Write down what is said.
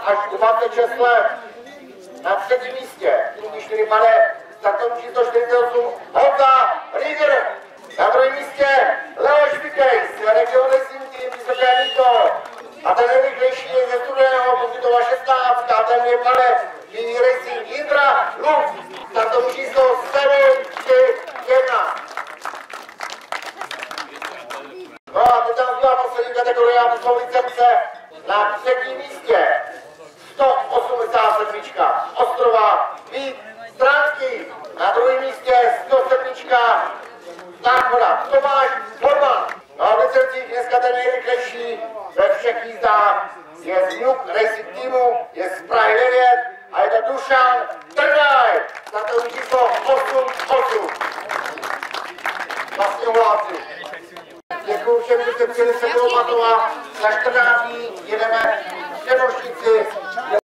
až 26 let. Na třetím místě, 4 pade, startovní číslo 48, Honza Rieger. Na druhém místě Leoš Vikej z Region Racing Team Vysoké Mýto. A ten nejrychlejší je ze druhého, Pozitova 16, a ten je pade Jiný Racing Jindra Luf. Startovní číslo 731. No a teď tam zbývá poslední kategorie, a to jsou licence. Na třetím místě 187. Ostrova Vít Stránský. Na druhém místě 107. Náchoda Tomáš Horman. No a v licencích dneska ten nejrychlejší ve všech jízdách je z Nuke Racing Teamu, je z Prahy 9 a je to Dušan Trnaj. Startovní číslo 88. Vlastně uhlásil. Děkuji všem, že jste přijeli se mnou Matova. Za 14 dní jedeme v Přemošnici